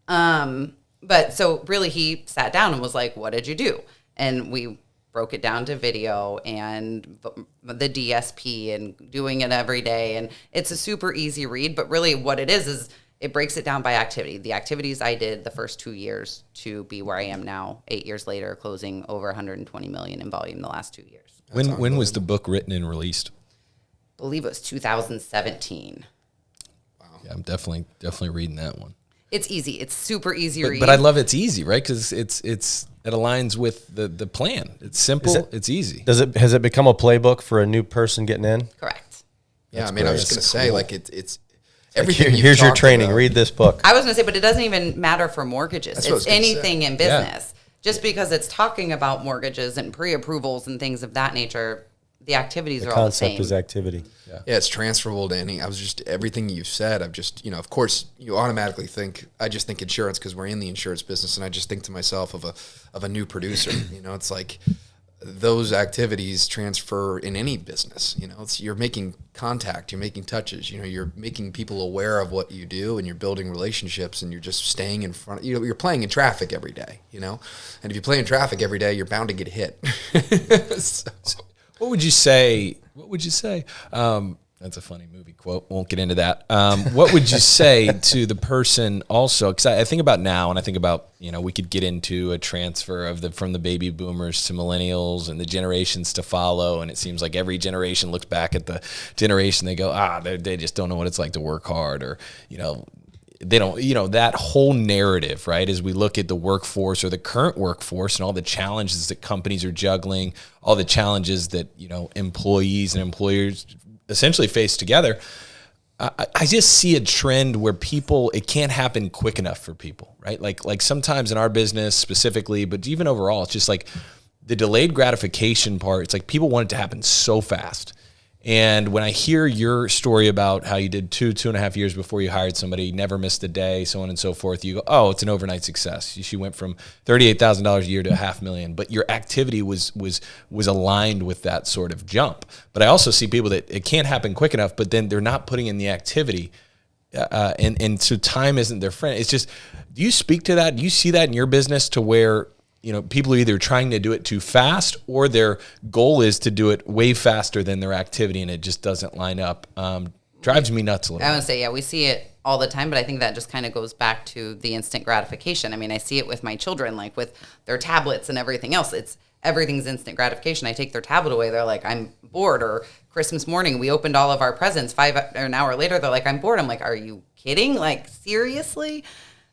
Wow. But so really, he sat down and was like, "What did you do?" And we broke it down to video and the DSP and doing it every day. And it's a super easy read, but really what it is it breaks it down by activity. The activities I did the first 2 years to be where I am now, 8 years later, closing over $120 million in volume the last 2 years. When was the book written and released? I believe it was 2017. Wow. Yeah, I'm definitely reading that one. It's easy. It's super easy to read. But I love it's easy, right? Because it aligns with the plan. It's simple. It's easy. Has it become a playbook for a new person getting in? Correct. Yeah, I mean, I was just going to say, like, it's everything. Here's your training. About. Read this book. I was going to say, but it doesn't even matter for mortgages. It's anything in business. Yeah. Just because it's talking about mortgages and pre-approvals and things of that nature, the activities are all the same. The concept is activity. Yeah, it's transferable to any. Everything you've said, I've just, of course, you automatically think, I just think insurance because we're in the insurance business, and I just think to myself of a new producer. It's like those activities transfer in any business. You're making contact, you're making touches, you're making people aware of what you do, and you're building relationships, and you're just staying in front. You're playing in traffic every day. And if you play in traffic every day, you're bound to get hit. What would you say? That's a funny movie quote. Won't get into that. What would you say to the person also? Because I think about now, and I think about, we could get into a transfer of from the baby boomers to millennials and the generations to follow. And it seems like every generation looks back at the generation. They go, they just don't know what it's like to work hard, or, they don't, that whole narrative, right? As we look at the workforce or the current workforce and all the challenges that companies are juggling, all the challenges that, employees and employers essentially face together. I just see a trend where it can't happen quick enough for people, right? Like sometimes in our business specifically, but even overall, it's just like the delayed gratification part. It's like people want it to happen so fast. And when I hear your story about how you did 2.5 years before you hired somebody, never missed a day, so on and so forth, you go, oh, it's an overnight success. She went from $38,000 a year to $500,000, but your activity was aligned with that sort of jump. But I also see people that it can't happen quick enough, but then they're not putting in the activity, and so time isn't their friend. It's just, do you speak to that? Do you see that in your business to where people are either trying to do it too fast, or their goal is to do it way faster than their activity, and it just doesn't line up? Drives me nuts a little bit. I would say, yeah, we see it all the time, but I think that just kind of goes back to the instant gratification. I mean, I see it with my children, like with their tablets and everything else. Everything's instant gratification. I take their tablet away, they're like, I'm bored. Or Christmas morning, we opened all of our presents. An hour later, they're like, I'm bored. I'm like, are you kidding? Like, seriously?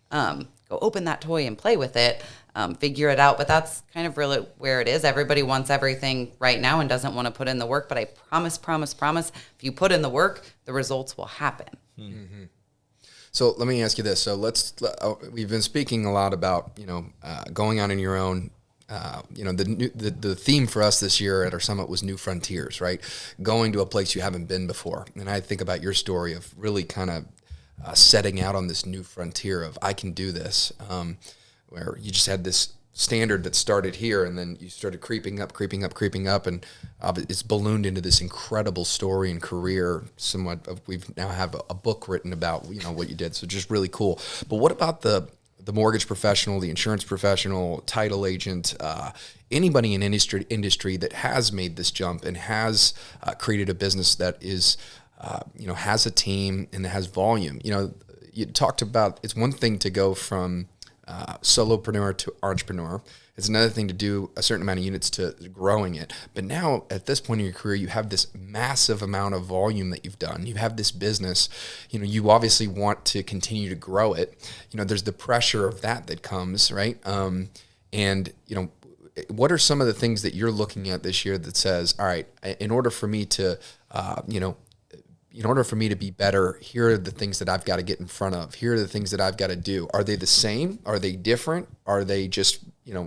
Go open that toy and play with it. Figure it out. But that's kind of really where it is. Everybody wants everything right now and doesn't want to put in the work. But I promise, if you put in the work, the results will happen. Mm-hmm. So let me ask you this. So we've been speaking a lot about, going out on your own. The theme for us this year at our summit was new frontiers, right? Going to a place you haven't been before. And I think about your story of really kind of setting out on this new frontier of, I can do this. Where you just had this standard that started here, and then you started creeping up, and it's ballooned into this incredible story and career. We've now have a book written about what you did, so just really cool. But what about the mortgage professional, the insurance professional, title agent, anybody in industry that has made this jump and has created a business that is has a team and has volume? You talked about, it's one thing to go from solopreneur to entrepreneur. It's another thing to do a certain amount of units to growing it. But now at this point in your career, you have this massive amount of volume that you've done. You have this business, you obviously want to continue to grow it. There's the pressure of that comes, right? What are some of the things that you're looking at this year that says, all right, in order for me to, in order for me to be better, here are the things that I've got to get in front of. Here are the things that I've got to do. Are they the same? Are they different? Are they just,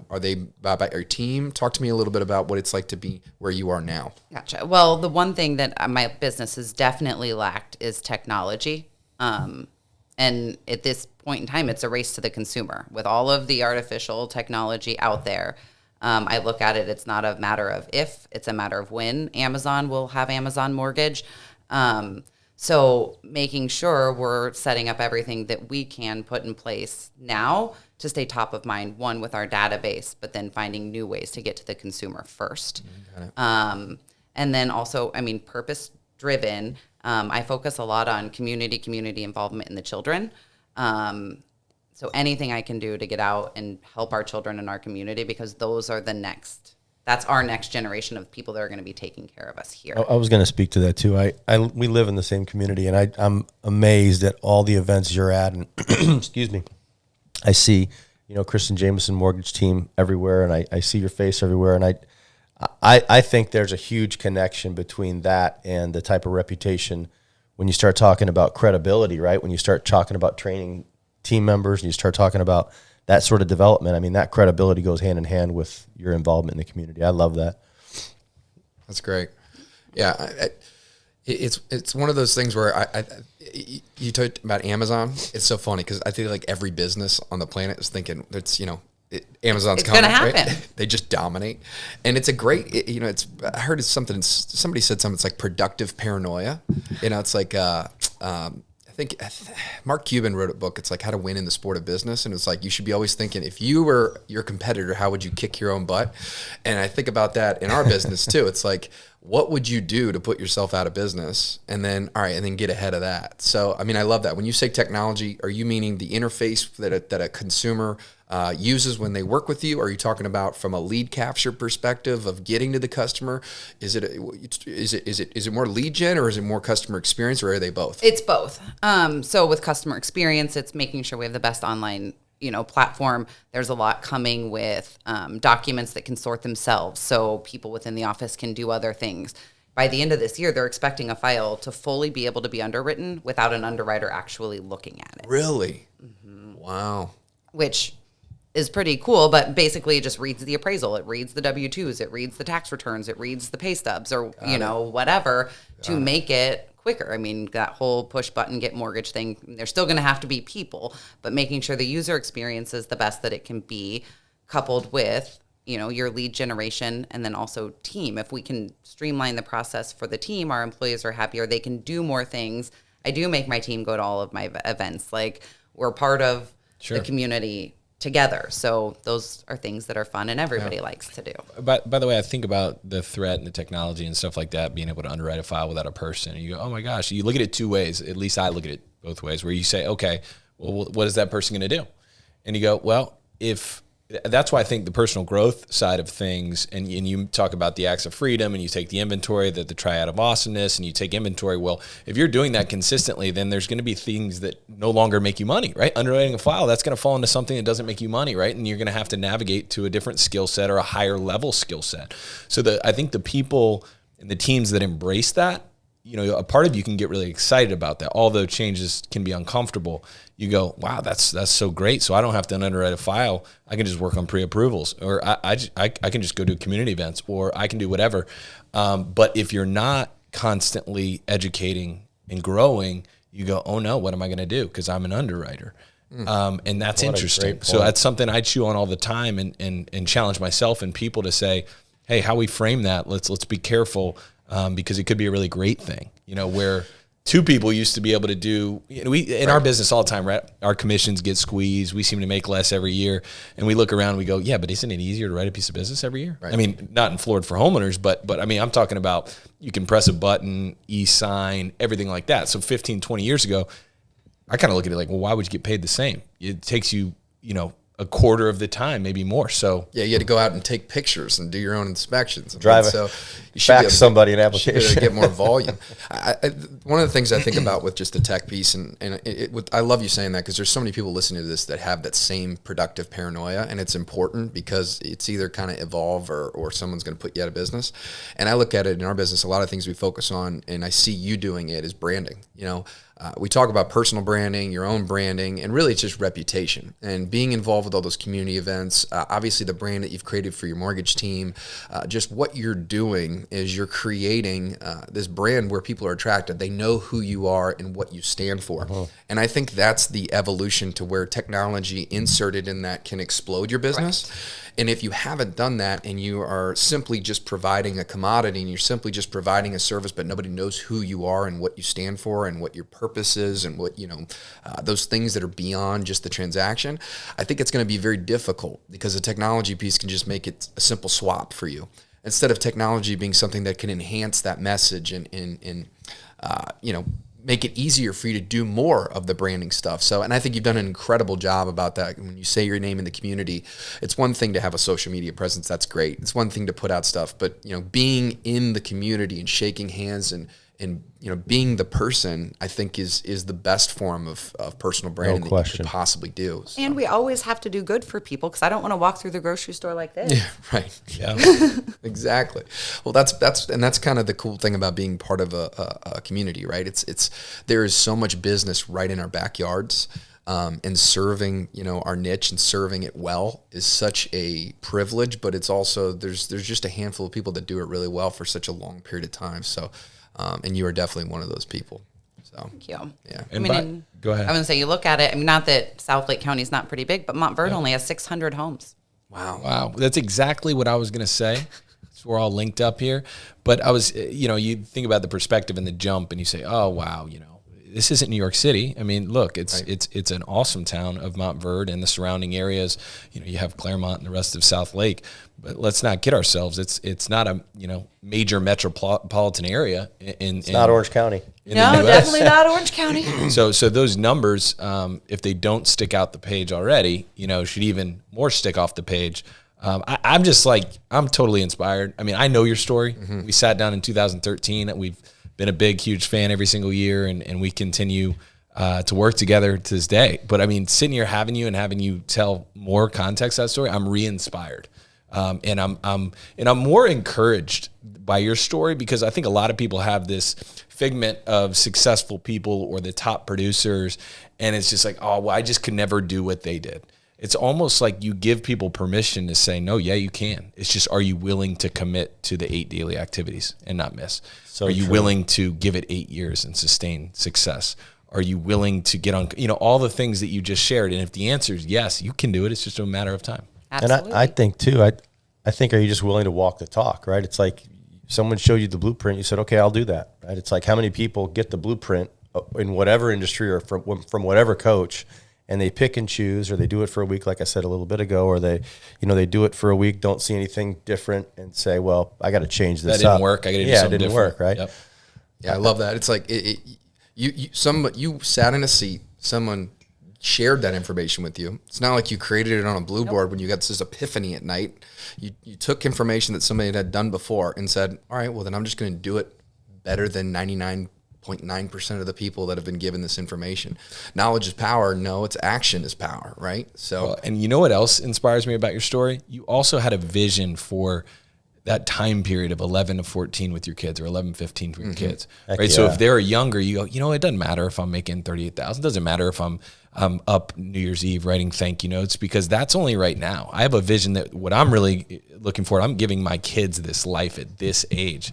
are they by your team? Talk to me a little bit about what it's like to be where you are now. Gotcha. Well, the one thing that my business has definitely lacked is technology. And at this point in time, it's a race to the consumer. With all of the artificial technology out there, I look at it, it's not a matter of if, it's a matter of when Amazon will have Amazon Mortgage. So making sure we're setting up everything that we can put in place now to stay top of mind, one, with our database, but then finding new ways to get to the consumer first. And then also, purpose driven. I focus a lot on community involvement in the children. So anything I can do to get out and help our children in our community, because those are that's our next generation of people that are going to be taking care of us here. I was going to speak to that too. We live in the same community, and I'm amazed at all the events you're at. And excuse me, I see, Kristin Jamieson mortgage team everywhere, and I see your face everywhere. And I think there's a huge connection between that and the type of reputation when you start talking about credibility, right? When you start talking about training team members and you start talking about that sort of development. That credibility goes hand in hand with your involvement in the community. I love that. That's great. Yeah. It's one of those things where you talked about Amazon. It's so funny because I feel like every business on the planet is thinking Amazon's coming, gonna happen. Right? They just dominate. And it's a great, I heard somebody said something, it's like productive paranoia. It's like, I think Mark Cuban wrote a book. It's like How to Win in the Sport of Business. And it's like, you should be always thinking, if you were your competitor, how would you kick your own butt? And I think about that in our business too. It's like, what would you do to put yourself out of business? And then, all right, and then get ahead of that. So, I mean, I love that. When you say technology, are you meaning the interface that a consumer uses when they work with you? Or are you talking about from a lead capture perspective of getting to the customer? Is it more lead gen, or is it more customer experience, or are they both? It's both. So with customer experience, it's making sure we have the best online platform. There's a lot coming with documents that can sort themselves, so people within the office can do other things. By the end of this year, they're expecting a file to fully be able to be underwritten without an underwriter actually looking at it. Really? Wow. Which is pretty cool, but basically it just reads the appraisal. It reads the W-2s. It reads the tax returns. It reads the pay stubs, or, whatever, to make it quicker. I mean, that whole push button, get mortgage thing, there's still going to have to be people, but making sure the user experience is the best that it can be, coupled with, your lead generation, and then also team. If we can streamline the process for the team, our employees are happier. They can do more things. I do make my team go to all of my events. Like, we're part of the community together. So those are things that are fun and everybody likes to do. By the way, I think about the threat and the technology and stuff like that, being able to underwrite a file without a person. And you go, oh my gosh, you look at it two ways. At least I look at it both ways, where you say, okay, well, what is that person going to do? And you go, well, that's why I think the personal growth side of things, and you talk about the acts of freedom, and you take the inventory, the triad of awesomeness, and you take inventory. Well, if you're doing that consistently, then there's going to be things that no longer make you money, right? Underwriting a file, that's going to fall into something that doesn't make you money, right? And you're going to have to navigate to a different skill set or a higher level skill set. So I think the people and the teams that embrace that, a part of you can get really excited about that. Although changes can be uncomfortable, you go, wow, that's so great. So I don't have to underwrite a file. I can just work on pre-approvals, or I can just go to community events, or I can do whatever. But if you're not constantly educating and growing, you go, oh no, what am I going to do? Because I'm an underwriter. And that's interesting. So that's something I chew on all the time, and challenge myself and people to say, hey, how we frame that, let's be careful. Because it could be a really great thing, where two people used to be able to do, our business all the time, right? Our commissions get squeezed. We seem to make less every year. And we look around and we go, yeah, but isn't it easier to write a piece of business every year? Right. I mean, not in Florida for homeowners, but I mean, I'm talking about, you can press a button, e-sign, everything like that. So 15, 20 years ago, I kind of look at it like, well, why would you get paid the same? It takes you, a quarter of the time, maybe more. So yeah, you had to go out and take pictures and do your own inspections. So you should fax somebody an application. To get more volume. One of the things I think about with just the tech piece, and I love you saying that, because there's so many people listening to this that have that same productive paranoia, and it's important because it's either kind of evolve or someone's going to put you out of business. And I look at it in our business, a lot of things we focus on, and I see you doing it, is branding. We talk about personal branding, your own branding, and really it's just reputation and being involved with all those community events. Obviously, the brand that you've created for your mortgage team, just what you're doing is you're creating this brand where people are attracted. They know who you are and what you stand for. And I think that's the evolution to where technology inserted in that can explode your business. Right. And if you haven't done that, and you are simply just providing a commodity, and you're simply just providing a service, but nobody knows who you are and what you stand for and what your purpose is and what, those things that are beyond just the transaction, I think it's going to be very difficult, because the technology piece can just make it a simple swap for you, instead of technology being something that can enhance that message and make it easier for you to do more of the branding stuff. So, and I think you've done an incredible job about that. When you say your name in the community, it's one thing to have a social media presence. That's great. It's one thing to put out stuff, but being in the community and shaking hands and being the person, I think is the best form of personal branding that you could possibly do. So. And we always have to do good for people, because I don't want to walk through the grocery store like this. Yeah, right. Yeah, exactly. Well, that's kind of the cool thing about being part of a community, right? There is so much business right in our backyards. And serving, our niche and serving it well is such a privilege, but it's also, there's just a handful of people that do it really well for such a long period of time. So, and you are definitely one of those people. So, thank you. Yeah. Go ahead. I would say, you look at it, not that South Lake County is not pretty big, but Montverde only has 600 homes. Wow. That's exactly what I was going to say. So we're all linked up here. But I was, you think about the perspective and the jump, and you say, oh, wow, this isn't New York City. I mean, look, it's Right. it's an awesome town of Montverde and the surrounding areas. You know, you have Claremont and the rest of South Lake, but let's not kid ourselves. It's not a major metropolitan area. It's not Orange County. No, definitely not Orange County. So those numbers, if they don't stick out the page already, should even more stick off the page. I'm just like, I'm totally inspired. I mean, I know your story. Mm-hmm. We sat down in 2013. We've been a big, huge fan every single year, and we continue to work together to this day. But I mean, sitting here having you tell more context to that story, I'm re-inspired. And I'm more encouraged by your story, because I think a lot of people have this figment of successful people or the top producers, and it's just like, oh, well, I just could never do what they did. It's almost like you give people permission to say, no, yeah, you can. It's just, are you willing to commit to the 8 daily activities and not miss? So are you true. willing to give it 8 years and sustain success? Are you willing to get on, all the things that you just shared? And if the answer is yes, you can do it. It's just a matter of time. Absolutely. And I think too, I think, are you just willing to walk the talk, right? It's like someone showed you the blueprint. You said, okay, I'll do that, right? It's like, how many people get the blueprint in whatever industry or from whatever coach, and they pick and choose, or they do it for a week, like I said a little bit ago, or they do it for a week, don't see anything different, and say, well, I got to change this. That didn't work. I got to do something it didn't different. work, right? Yep. Yeah, I love that. It's like you sat in a seat, someone shared that information with you. It's not like you created it on a blue board when you got this epiphany at night. You took information that somebody had done before and said, all right, well, then I'm just going to do it better than 99.9% of the people that have been given this information. Knowledge is power. No, it's action is power, right? So, Well, and you know what else inspires me about your story? You also had a vision for that time period of 11 to 14 with your kids, or 11, 15 for your kids, right? Yeah. So if they're younger, you go, it doesn't matter if I'm making 38,000. It doesn't matter if I'm up New Year's Eve writing thank you notes, because that's only right now. I have a vision that what I'm really looking for, I'm giving my kids this life at this age.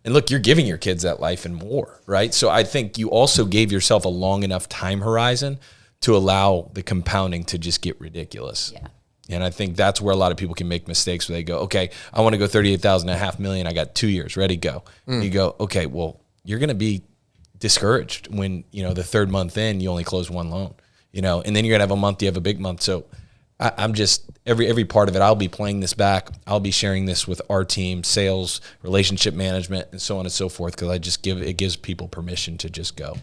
And look, you're giving your kids that life and more, right? So I think you also gave yourself a long enough time horizon to allow the compounding to just get ridiculous. Yeah. And I think that's where a lot of people can make mistakes, where they go, okay, I want to go 38,000, $500,000. I got 2 years, ready, go. You go, okay, well, you're going to be discouraged when, the third month in, you only close one loan, and then you're going to have a month, you have a big month. So I'm just, every part of it, I'll be playing this back. I'll be sharing this with our team, sales, relationship management, and so on and so forth, because it gives people permission to just go.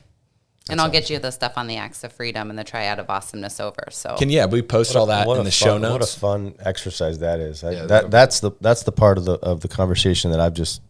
And I'll get you the stuff on the Acts of Freedom and the Triad of Awesomeness over. So We post all that in the show notes. What a fun exercise that is. Yeah, That's the part of the conversation that I've just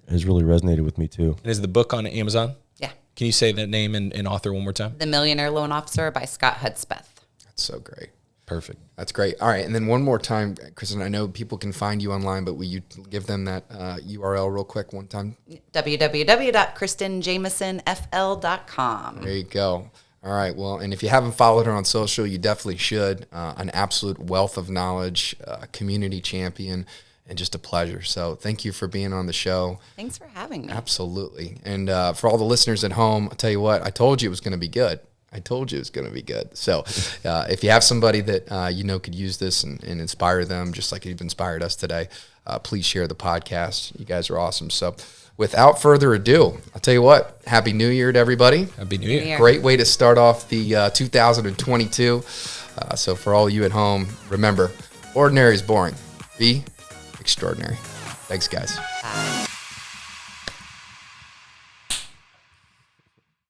has really resonated with me too. And is the book on Amazon? yeah, Can you say that name and author one more time? The Millionaire Loan Officer by Scott Hudspeth. that's so great. Perfect. That's great. All right. And then one more time, Kristin, I know people can find you online, but will you give them that URL real quick one time? www.KristinJamiesonFL.com. There you go. All right. Well, and if you haven't followed her on social, you definitely should. An absolute wealth of knowledge, community champion, and just a pleasure. So thank you for being on the show. Thanks for having me. Absolutely. And for all the listeners at home, I'll tell you what, I told you it was going to be good. I told you it was going to be good. So if you have somebody that could use this and inspire them, just like you've inspired us today, please share the podcast. You guys are awesome. So without further ado, I'll tell you what, Happy New Year to everybody. Happy New Year. Great way to start off the 2022. So for all you at home, remember, ordinary is boring. Be extraordinary. Thanks, guys. Bye.